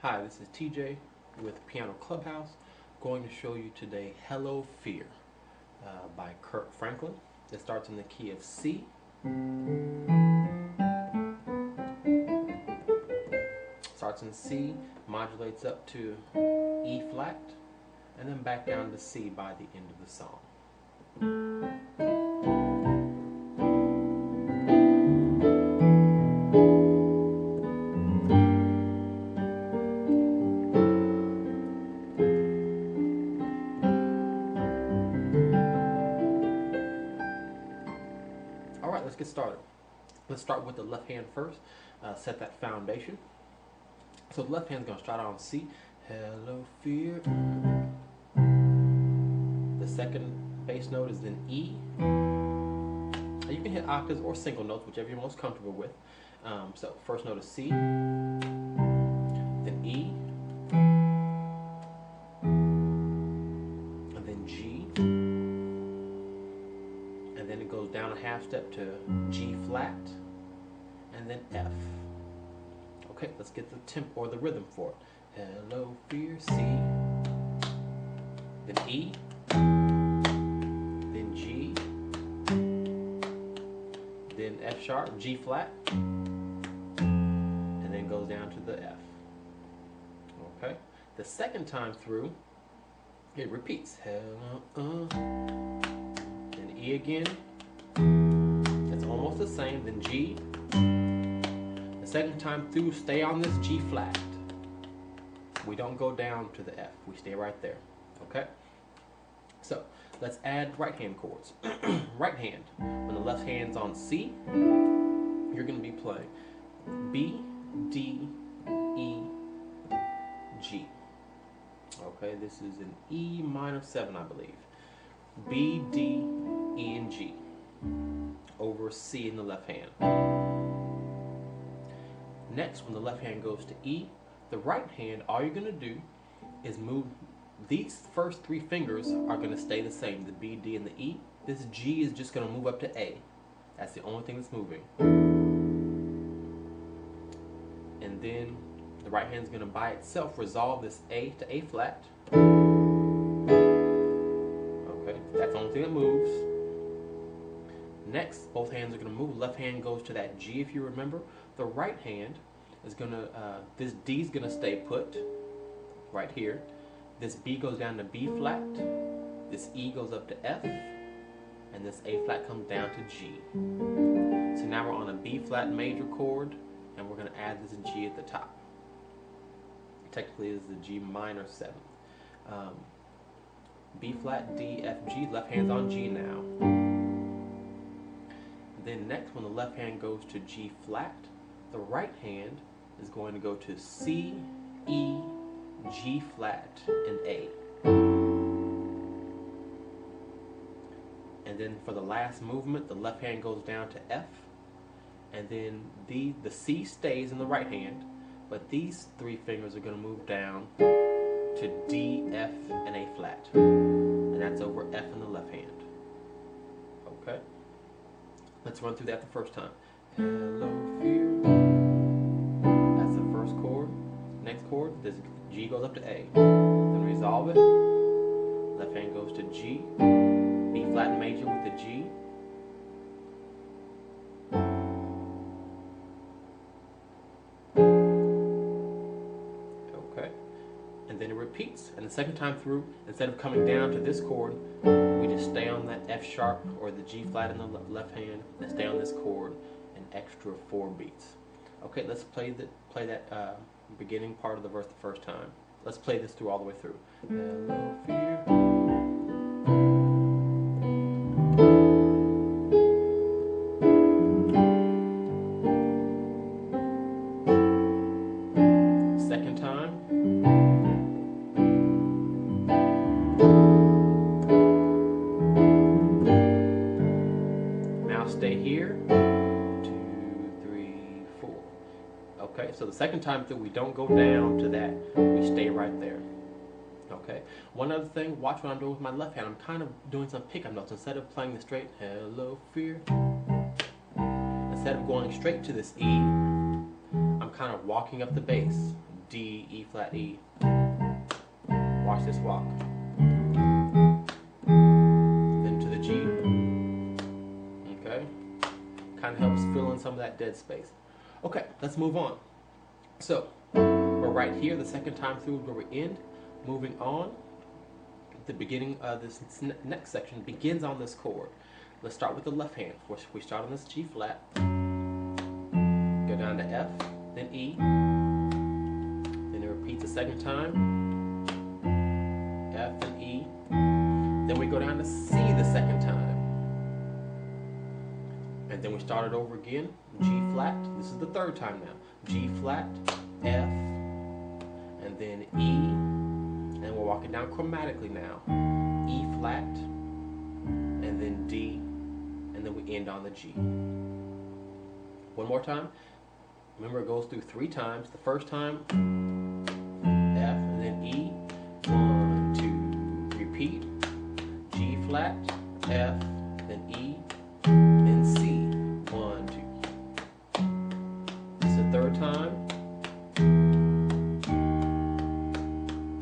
Hi, this is TJ with Piano Clubhouse. Going to show you today Hello Fear by Kirk Franklin. It starts in the key of C. Starts in C, modulates up to E flat, and then back down to C by the end of the song. Alright, let's get started. Let's start with the left hand first, set that foundation. So the left hand's going to start on C, Hello Fear. The second bass note is in E. You can hit octaves or single notes, whichever you're most comfortable with. So first note is C, then E, and then G, and then it goes down a half step to G flat, and then F. Okay, let's get the tempo or the rhythm for it. Hello Fear, C, then E, then G, then F sharp, G flat, and then goes down to the F. Okay, the second time through, it repeats. Hello, then E again. It's almost the same. Then G. The second time through, stay on this G flat. We don't go down to the F. We stay right there. Okay? So, let's add right hand chords. Right hand. When the left hand's on C, you're going to be playing B, D, E, G. Okay, this is an E minor 7, I believe. B, D, E, and G. Over C in the left hand. Next, when the left hand goes to E, the right hand, all you're going to do is move. These first three fingers are going to stay the same, the B, D, and the E. This G is just going to move up to A. That's the only thing that's moving. And then the right hand is going to by itself resolve this A to A flat. Okay, that's the only thing that moves. Next, both hands are going to move. Left hand goes to that G, if you remember. The right hand is going to, this D is going to stay put right here. This B goes down to B flat. This E goes up to F. And this A flat comes down to G. So now we're on a B flat major chord, and we're going to add this G at the top. Technically, this is the G minor 7. B flat, D, F, G. Left hand's on G now. Then next, when the left hand goes to G flat, the right hand is going to go to C, E, G flat, and A. And then for the last movement, the left hand goes down to F, and then the C stays in the right hand, but these three fingers are going to move down to D, F, and A flat. And that's over F in the left hand. Okay? Let's run through that the first time. Hello Fear. That's the first chord. Next chord, this G goes up to A. Then resolve it. Left hand goes to G. B flat major with the G. Okay. And then it repeats. And the second time through, instead of coming down to this chord, we just stay on that F sharp or the G flat in the left hand and stay on this chord an extra 4 beats. Okay, let's play that beginning part of the verse the first time. Let's play this through all the way through. Hello Fear. Second time. Stay here. 2, 3, 4. Okay, so the second time through, we don't go down to that. We stay right there. Okay. One other thing, watch what I'm doing with my left hand. I'm kind of doing some pickup notes. Instead of playing the straight Hello Fear, instead of going straight to this E, I'm kind of walking up the bass. D, E flat, E. Watch this walk. Then to the G. Okay? Kind of helps fill in some of that dead space. Okay, let's move on. So, we're right here, the second time through where we end. Moving on, the beginning of this next section begins on this chord. Let's start with the left hand. We start on this G flat, go down to F, then E, then it repeats a second time, F and E, then we go down to C the second time, and then we start it over again, G flat, this is the third time now, G flat, F, and then E, and we're walking down chromatically now, E flat, and then D, and then we end on the G. One more time. Remember, it goes through 3 times. The first time, F, and then E. 1, 2, repeat. G flat, F, then E, then C. 1, 2. This is the third time.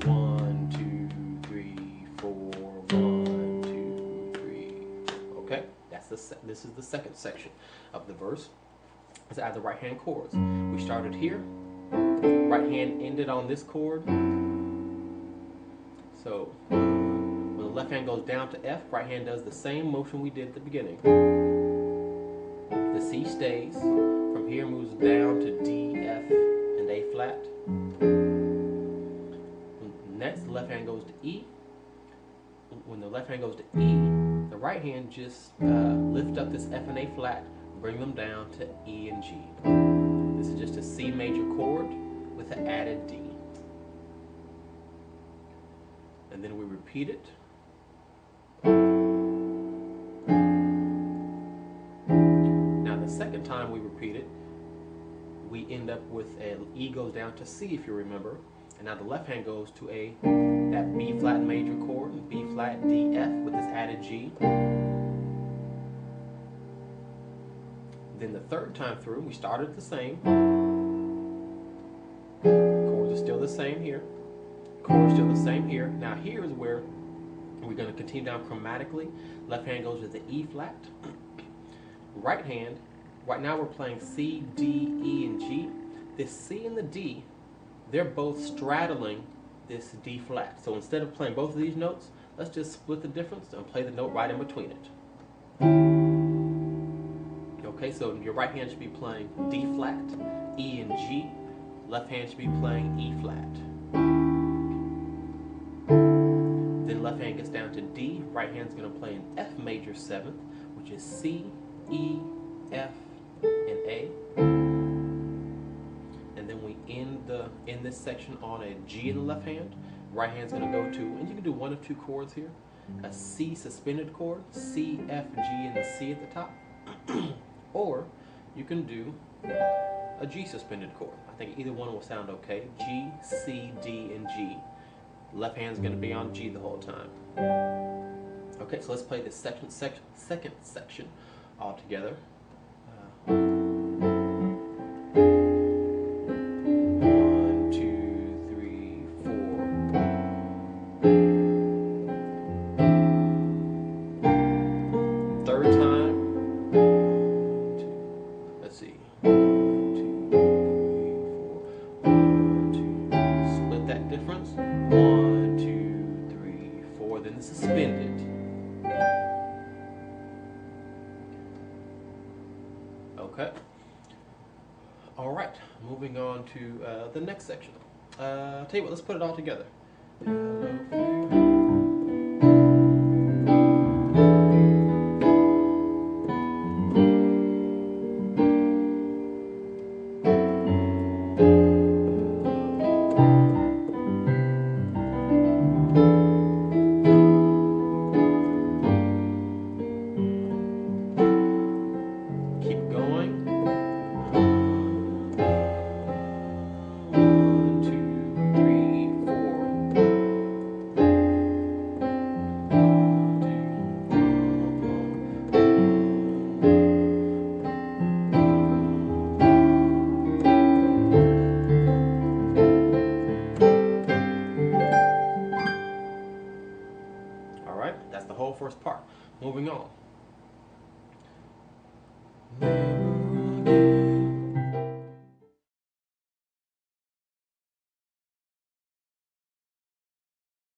1, 2, 3, 4. 1, 2, 3. Okay, this is the second section of the verse. Let's add the right hand chords. We started here. Right hand ended on this chord. So when the left hand goes down to F, right hand does the same motion we did at the beginning. The C stays. From here moves down to D, F, and A flat. Next, the left hand goes to E. When the left hand goes to E, the right hand just lift up this F and A flat, bring them down to E and G. This is just a C major chord with an added D. And then we repeat it. Now the second time we repeat it, we end up with an E goes down to C, if you remember. And now the left hand goes to that B flat major chord, B flat, D, F with this added G. Then the third time through, we started the same. Chords are still the same here. Chords still the same here. Now here is where we're going to continue down chromatically. Left hand goes to the E flat. Right hand, right now we're playing C, D, E, and G. This C and the D, they're both straddling this D flat. So instead of playing both of these notes, let's just split the difference and play the note right in between it. Okay, so your right hand should be playing D flat, E and G. Left hand should be playing E flat. Then left hand gets down to D. Right hand's going to play an F major 7th, which is C, E, F, and A. And then we end this section on a G in the left hand. Right hand's going to go to, and you can do one of 2 chords here, a C suspended chord, C, F, G, and the C at the top. Or you can do a G suspended chord. I think either one will sound okay. G, C, D, and G. Left hand's going to be on G the whole time. Okay, so let's play this second section all together. 1, 2, 3, 4. Third time. Let's see. 1, 2, 3, 4. 1, 2. Split that difference. 1, 2, 3, 4. Then the suspended. Okay. All right. Moving on to the next section. Tell you what. Let's put it all together. Hello, fear. Alright, that's the whole first part. Moving on.